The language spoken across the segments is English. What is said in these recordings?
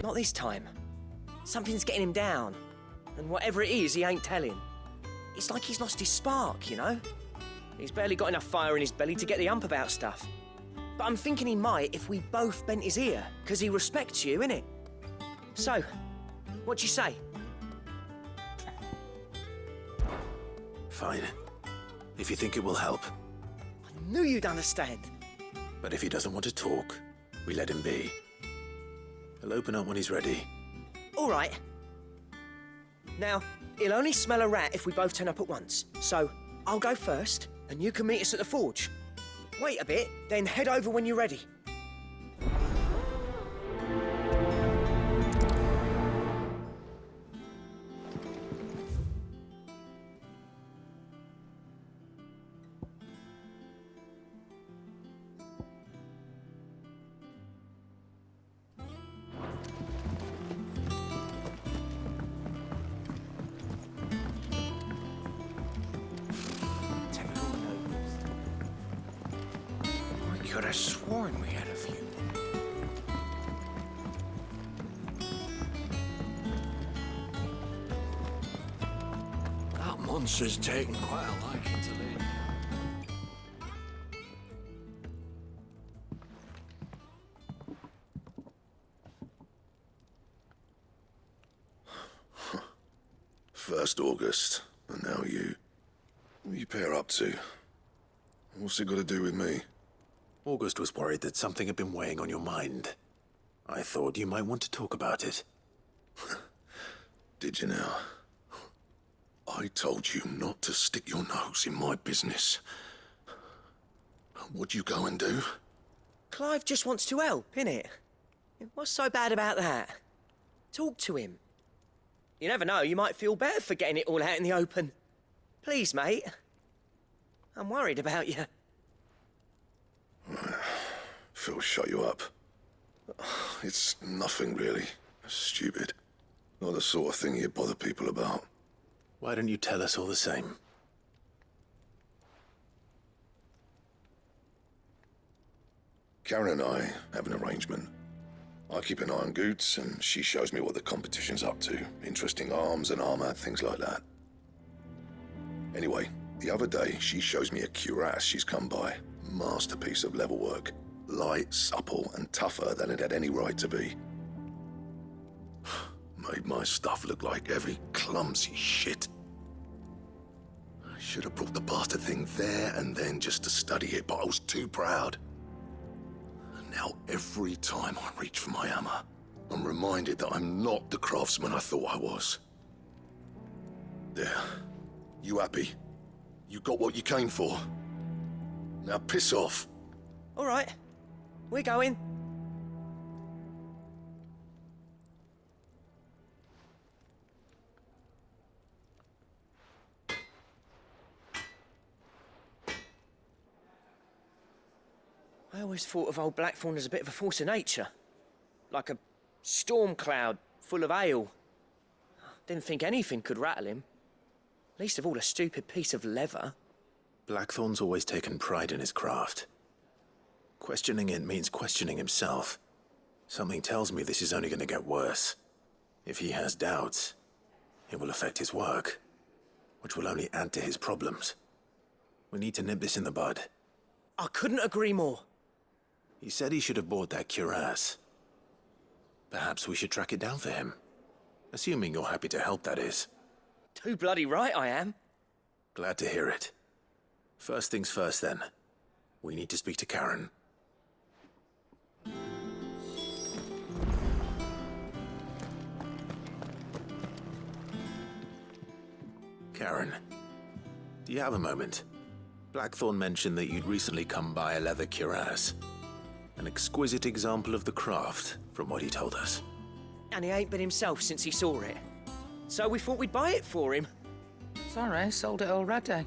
Not this time. Something's getting him down. And whatever it is, he ain't telling. It's like he's lost his spark, you know? He's barely got enough fire in his belly to get the ump about stuff. But I'm thinking he might if we both bent his ear, because he respects you, innit? So, what do you say? Fine. If you think it will help. I knew you'd understand. But if he doesn't want to talk, we let him be. He'll open up when he's ready. All right. Now, he'll only smell a rat if we both turn up at once. So, I'll go first, and you can meet us at the forge. Wait a bit, then head over when you're ready. Could have sworn we had a few. That monster's taken quite a liking to Lynn. First August, and now you. What are you pair up to? What's it got to do with me? August was worried that something had been weighing on your mind. I thought you might want to talk about it. Did you now? I told you not to stick your nose in my business. What'd you go and do? Clive just wants to help, innit? What's so bad about that? Talk to him. You never know, you might feel better for getting it all out in the open. Please, mate. I'm worried about you. Phil shut you up. It's nothing really. Stupid. Not the sort of thing you bother people about. Why don't you tell us all the same? Karen and I have an arrangement. I keep an eye on Goots, and she shows me what the competition's up to. Interesting arms and armor, things like that. Anyway, the other day, she shows me a cuirass she's come by. Masterpiece of level work. Light, supple, and tougher than it had any right to be. Made my stuff look like heavy, clumsy shit. I should have brought the bastard thing there and then just to study it, but I was too proud. And now every time I reach for my hammer, I'm reminded that I'm not the craftsman I thought I was. There. You happy? You got what you came for? Now piss off. All right. We're going. I always thought of old Blackthorn as a bit of a force of nature. Like a storm cloud full of hail. Didn't think anything could rattle him. Least of all a stupid piece of leather. Blackthorn's always taken pride in his craft. Questioning it means questioning himself. Something tells me this is only going to get worse. If he has doubts, it will affect his work, which will only add to his problems. We need to nip this in the bud. I couldn't agree more. He said he should have bought that cuirass. Perhaps we should track it down for him. Assuming you're happy to help, that is. Too bloody right I am. Glad to hear it. First things first, then. We need to speak to Karen. Karen, do you have a moment? Blackthorn mentioned that you'd recently come by a leather cuirass. An exquisite example of the craft, from what he told us. And he ain't been himself since he saw it. So we thought we'd buy it for him. Sorry, sold it already.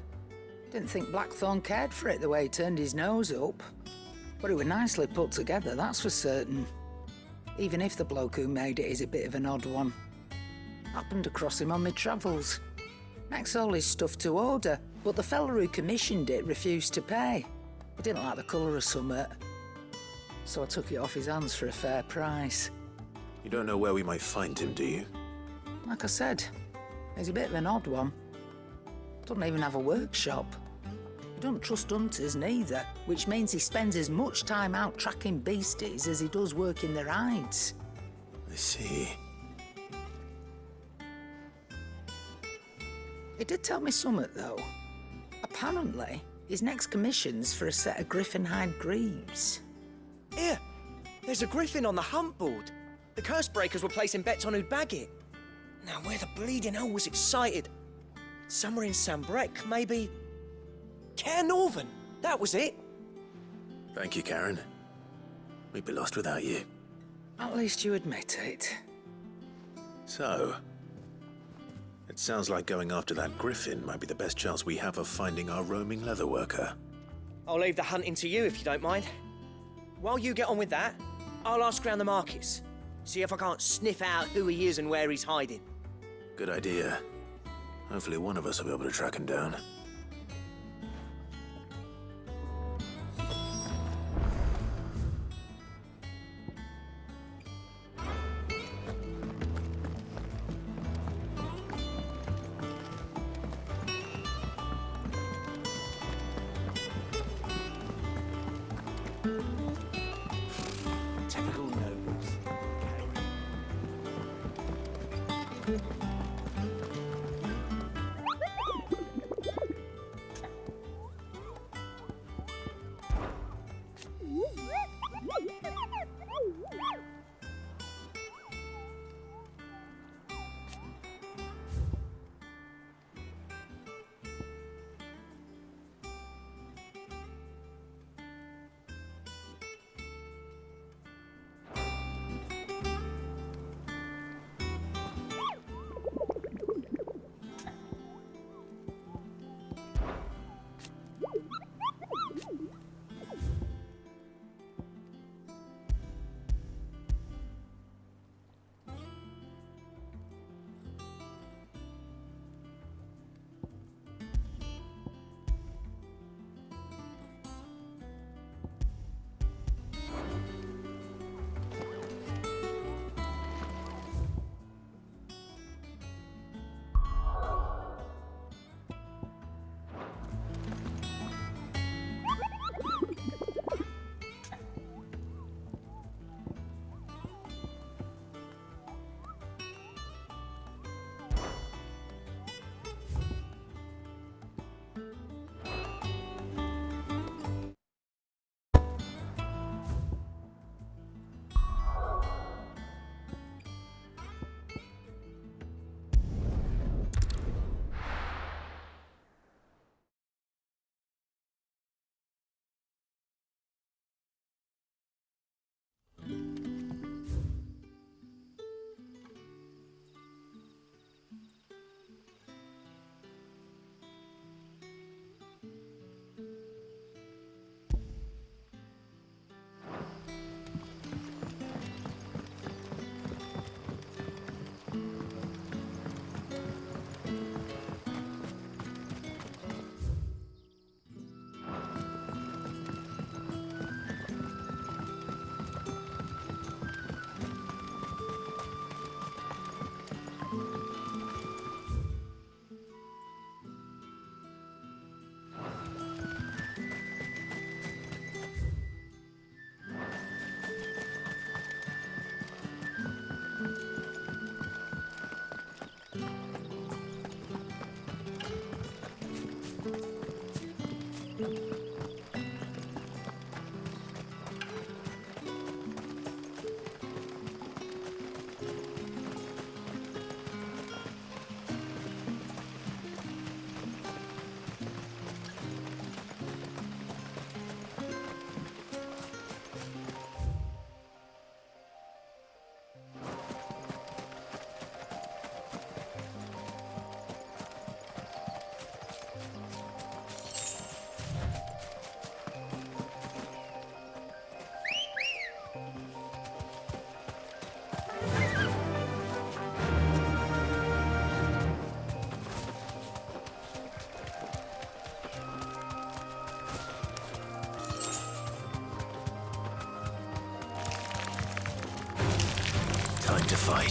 Didn't think Blackthorn cared for it the way he turned his nose up. But it was nicely put together, that's for certain. Even if the bloke who made it is a bit of an odd one. Happened across him on my travels. Makes all his stuff to order, but the fella who commissioned it refused to pay. He didn't like the colour of summit. So I took it off his hands for a fair price. You don't know where we might find him, do you? Like I said, he's a bit of an odd one. Doesn't even have a workshop. He don't trust hunters neither, which means he spends as much time out tracking beasties as he does working the rides. I see. He did tell me something, though. Apparently, his next commission's for a set of griffin hide greaves. Here, there's a griffin on the hunt board. The curse breakers were placing bets on who'd bag it. Now, where the bleeding hell was excited? Somewhere in Sambrec, maybe... Care Northern, that was it. Thank you, Karen. We'd be lost without you. At least you admit it. So, it sounds like going after that griffin might be the best chance we have of finding our roaming leatherworker. I'll leave the hunting to you if you don't mind. While you get on with that, I'll ask around the markets. See if I can't sniff out who he is and where he's hiding. Good idea. Hopefully one of us will be able to track him down. Typical nobles.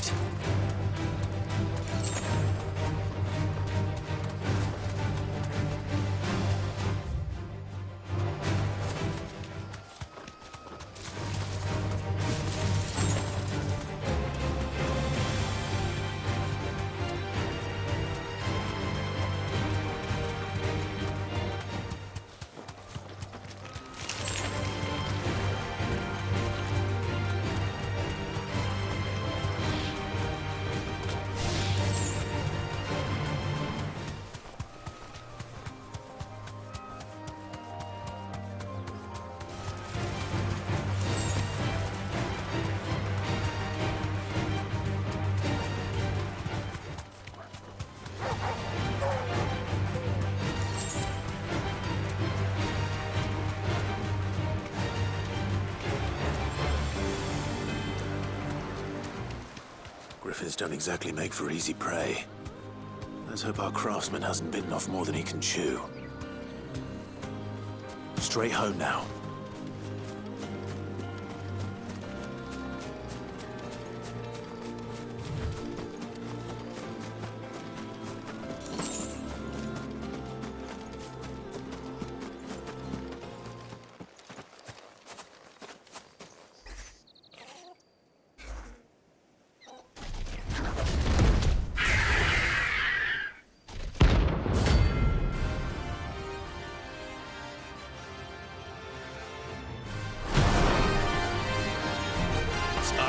right. Griffins don't exactly make for easy prey. Let's hope our craftsman hasn't bitten off more than he can chew. Straight home now.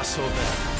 I saw that.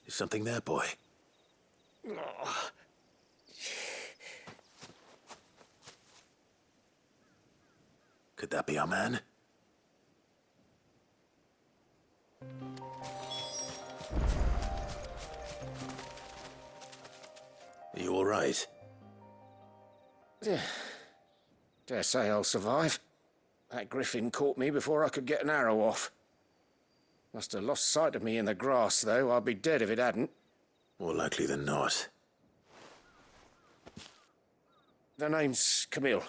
Is something there, boy? Could that be our man? Are you all right? Dare say I'll survive. That griffin caught me before I could get an arrow off. Must have lost sight of me in the grass, though. I'd be dead if it hadn't. More likely than not. The name's Camille.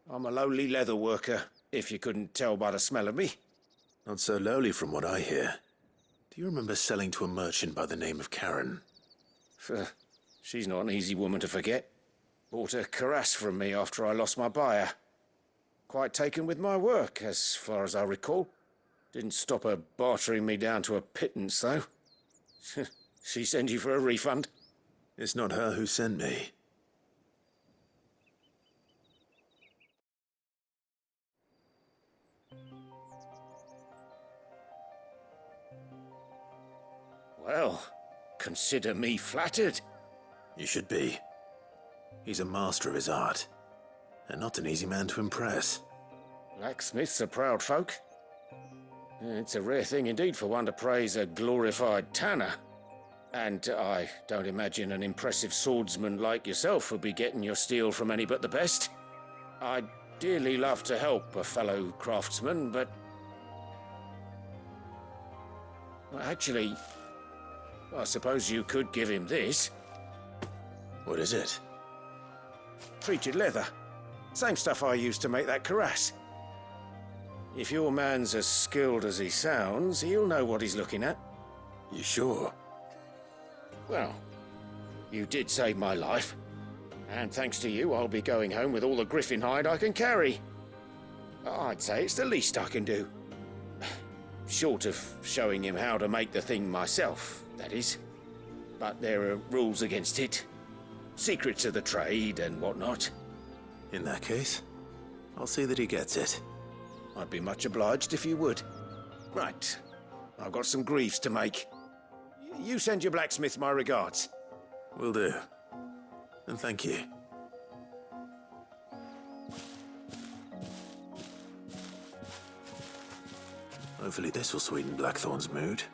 I'm a lowly leather worker, if you couldn't tell by the smell of me. Not so lowly from what I hear. Do you remember selling to a merchant by the name of Karen? She's not an easy woman to forget. Bought a cuirass from me after I lost my buyer. Quite taken with my work, as far as I recall. Didn't stop her bartering me down to a pittance, though. She send you for a refund? It's not her who sent me. Well, consider me flattered. You should be. He's a master of his art, and not an easy man to impress. Blacksmiths are proud folk. It's a rare thing indeed for one to praise a glorified tanner. And I don't imagine an impressive swordsman like yourself would be getting your steel from any but the best. I'd dearly love to help a fellow craftsman, but... Well, actually, I suppose you could give him this. What is it? Treated leather. Same stuff I used to make that cuirass. If your man's as skilled as he sounds, he'll know what he's looking at. You sure? Well, you did save my life. And thanks to you, I'll be going home with all the griffin hide I can carry. I'd say it's the least I can do. Short of showing him how to make the thing myself, that is. But there are rules against it. Secrets of the trade and whatnot. In that case, I'll see that he gets it. I'd be much obliged if you would. Right. I've got some greaves to make. You send your blacksmith my regards. Will do. And thank you. Hopefully this will sweeten Blackthorn's mood.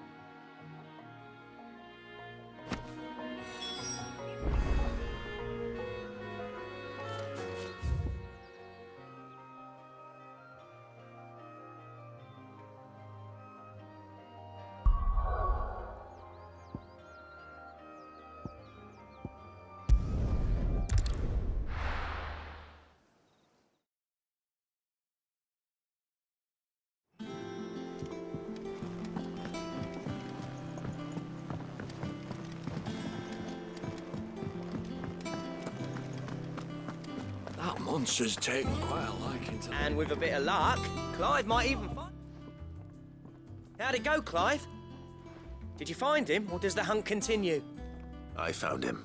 That monster's taken quite a liking to... And with a bit of luck, Clive might even find... How'd it go, Clive? Did you find him, or does the hunt continue? I found him.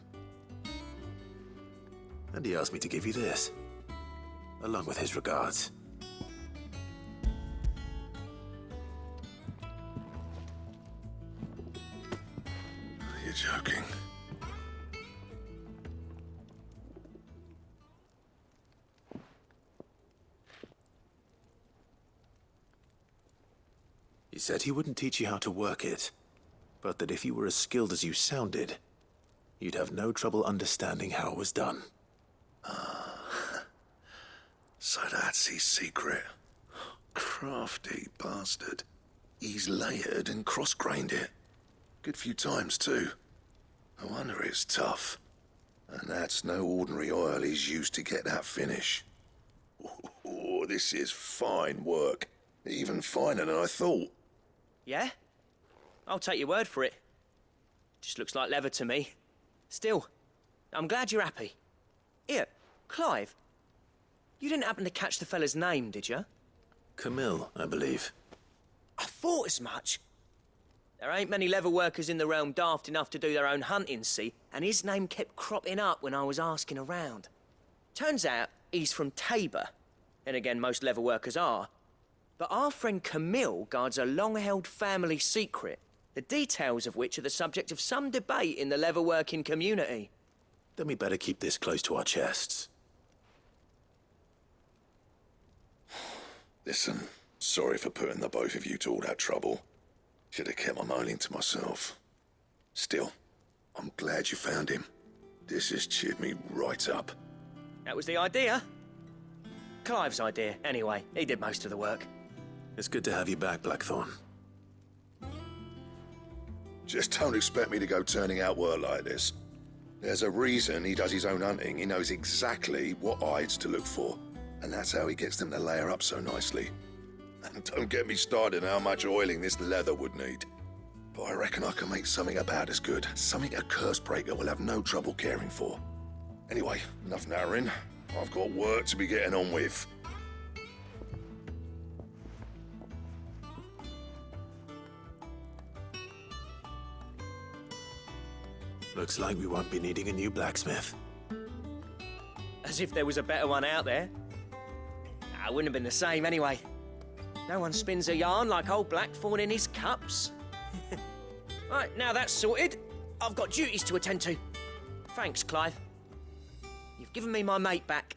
And he asked me to give you this, along with his regards. You're joking. He said he wouldn't teach you how to work it, but that if you were as skilled as you sounded, you'd have no trouble understanding how it was done. So that's his secret. Crafty bastard. He's layered and cross-grained it. Good few times, too. No wonder it's tough. And that's no ordinary oil he's used to get that finish. Oh, this is fine work. Even finer than I thought. Yeah? I'll take your word for it. Just looks like leather to me. Still, I'm glad you're happy. Here, Clive. You didn't happen to catch the fella's name, did you? Camille, I believe. I thought as much. There ain't many leather workers in the realm daft enough to do their own hunting, see? And his name kept cropping up when I was asking around. Turns out he's from Tabor. And again, most leather workers are. But our friend Camille guards a long-held family secret, the details of which are the subject of some debate in the leather-working community. Then we better keep this close to our chests. Listen, sorry for putting the both of you to all that trouble. Should have kept my moaning to myself. Still, I'm glad you found him. This has cheered me right up. That was the idea. Clive's idea, anyway. He did most of the work. It's good to have you back, Blackthorn. Just don't expect me to go turning out work like this. There's a reason he does his own hunting. He knows exactly what hides to look for. And that's how he gets them to layer up so nicely. And don't get me started on how much oiling this leather would need. But I reckon I can make something about as good. Something a curse breaker will have no trouble caring for. Anyway, enough narrowing. I've got work to be getting on with. Looks like we won't be needing a new blacksmith. As if there was a better one out there. It wouldn't have been the same anyway. No one spins a yarn like old Blackthorn in his cups. Right, now that's sorted, I've got duties to attend to. Thanks, Clive. You've given me my mate back.